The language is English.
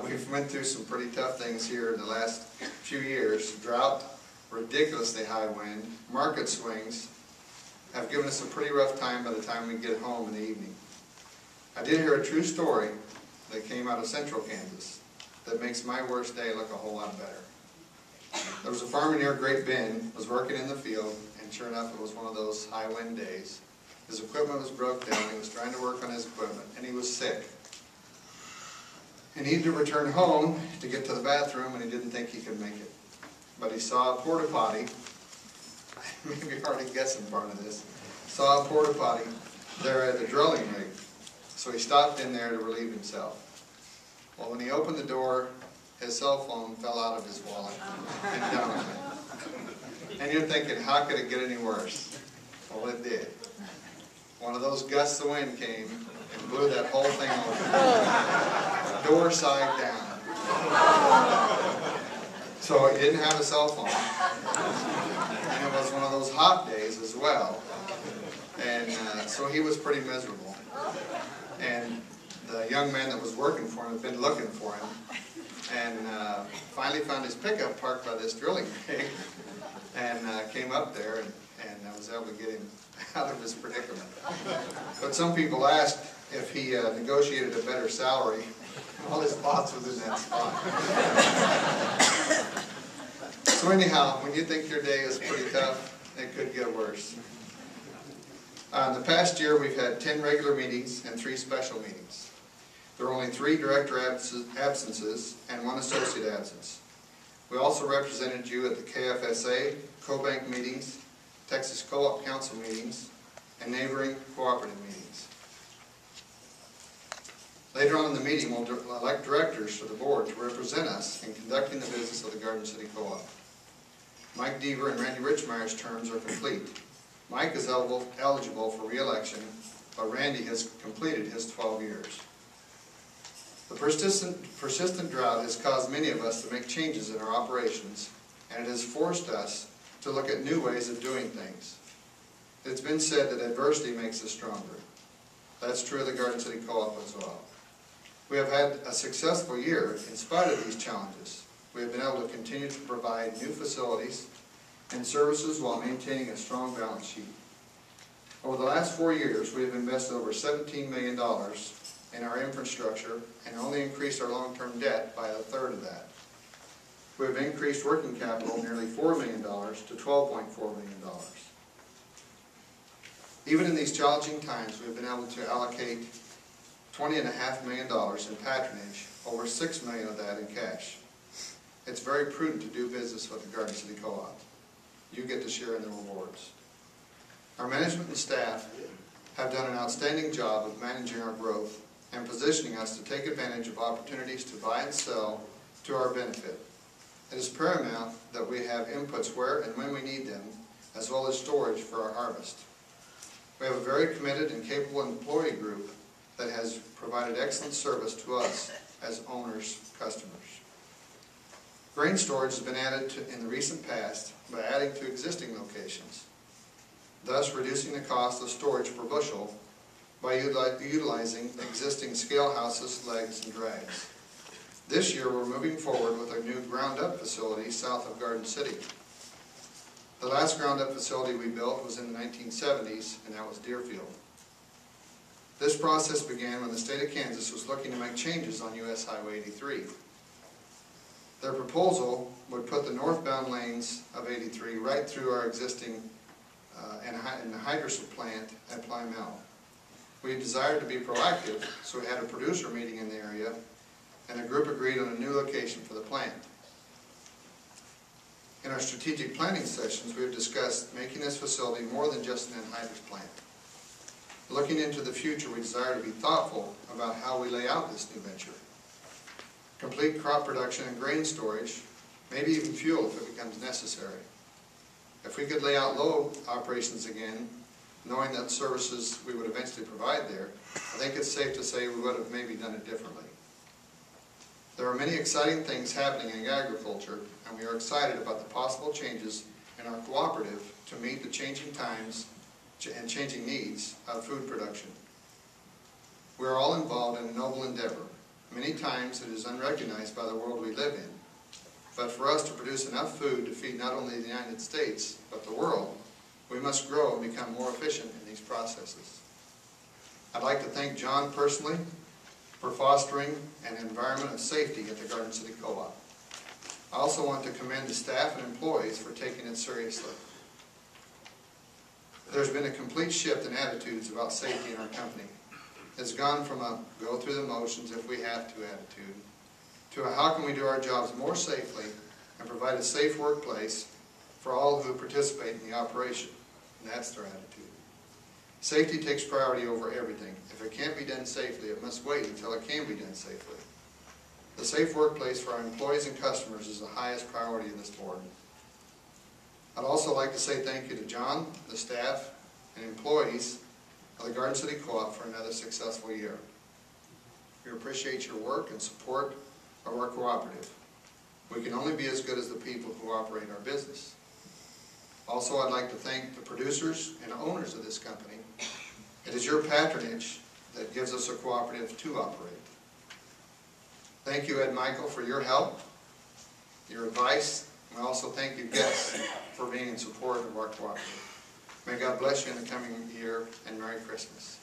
We've went through some pretty tough things here in the last few years. Drought, ridiculously high wind, market swings have given us a pretty rough time by the time we get home in the evening. I did hear a true story that came out of central Kansas that makes my worst day look a whole lot better. There was a farmer near Great Bend, was working in the field, and sure enough it was one of those high wind days. His equipment was broke down, he was trying to work on his equipment, and he was sick. He needed to return home to get to the bathroom, and he didn't think he could make it. But he saw a porta potty, maybe you're already guessing part of this, saw a porta potty there at a drilling rig. So he stopped in there to relieve himself. Well, when he opened the door, his cell phone fell out of his wallet and down on it. And you're thinking, how could it get any worse? Well, it did. One of those gusts of wind came and blew that whole thing over. Door side down. So he didn't have a cell phone. And it was one of those hot days as well. And so he was pretty miserable. And the young man that was working for him had been looking for him. And finally found his pickup parked by this drilling rig. And came up there and I was able to get him out of his predicament. But some people asked if he negotiated a better salary. Well, his boss was in that spot. So anyhow, when you think your day is pretty tough, it could get worse. In the past year, we've had 10 regular meetings and 3 special meetings. There are only 3 director absences and 1 associate absence. We also represented you at the KFSA, CoBank meetings, Texas Co-op Council meetings, and neighboring cooperative meetings. Later on in the meeting, we'll elect directors for the board to represent us in conducting the business of the Garden City Co-op. Mike Deaver and Randy Richmeier's terms are complete. Mike is eligible for re-election, but Randy has completed his 12 years. The persistent drought has caused many of us to make changes in our operations, and it has forced us to look at new ways of doing things. It's been said that adversity makes us stronger. That's true of the Garden City Co-op as well. We have had a successful year in spite of these challenges. We have been able to continue to provide new facilities and services while maintaining a strong balance sheet. Over the last 4 years, we have invested over $17 million in our infrastructure and only increased our long-term debt by 1/3 of that. We have increased working capital nearly $4 million to $12.4 million. Even in these challenging times, we have been able to allocate $20.5 million in patronage, over $6 million of that in cash. It's very prudent to do business with the Garden City Co-op. You get to share in the rewards. Our management and staff have done an outstanding job of managing our growth and positioning us to take advantage of opportunities to buy and sell to our benefit. It is paramount that we have inputs where and when we need them, as well as storage for our harvest. We have a very committed and capable employee group that has provided excellent service to us as owners, customers. Grain storage has been added in the recent past by adding to existing locations, thus reducing the cost of storage per bushel by utilizing existing scale houses, legs, and drags. This year we're moving forward with our new ground-up facility south of Garden City. The last ground-up facility we built was in the 1970s, and that was Deerfield. This process began when the state of Kansas was looking to make changes on U.S. Highway 83. Their proposal would put the northbound lanes of 83 right through our existing in the hydrosil plant at Plymouth. We desired to be proactive, so we had a producer meeting in the area, and the group agreed on a new location for the plant. In our strategic planning sessions, we have discussed making this facility more than just an anhydrous plant. Looking into the future, we desire to be thoughtful about how we lay out this new venture. Complete crop production and grain storage, maybe even fuel if it becomes necessary. If we could lay out low operations again, knowing that services we would eventually provide there, I think it's safe to say we would have maybe done it differently. There are many exciting things happening in agriculture, and we are excited about the possible changes in our cooperative to meet the changing times and changing needs of food production. We are all involved in a noble endeavor, Many times it is unrecognized by the world we live in. But for us to produce enough food to feed not only the United States, but the world, we must grow and become more efficient in these processes. I'd like to thank John personally for fostering an environment of safety at the Garden City Co-op. I also want to commend the staff and employees for taking it seriously. There's been a complete shift in attitudes about safety in our company. It's gone from a go through the motions if we have to attitude to a how can we do our jobs more safely and provide a safe workplace for all who participate in the operation. And that's their attitude. Safety takes priority over everything. If it can't be done safely, it must wait until it can be done safely. The safe workplace for our employees and customers is the highest priority of this board. I'd also like to say thank you to John, the staff, and employees of the Garden City Co-op for another successful year. We appreciate your work and support of our cooperative. We can only be as good as the people who operate our business. Also, I'd like to thank the producers and owners of this company. It is your patronage that gives us a cooperative to operate. Thank you, Ed Michael, for your help, your advice, and I also thank you, guests, for being in support of our cooperative. May God bless you in the coming year, and Merry Christmas.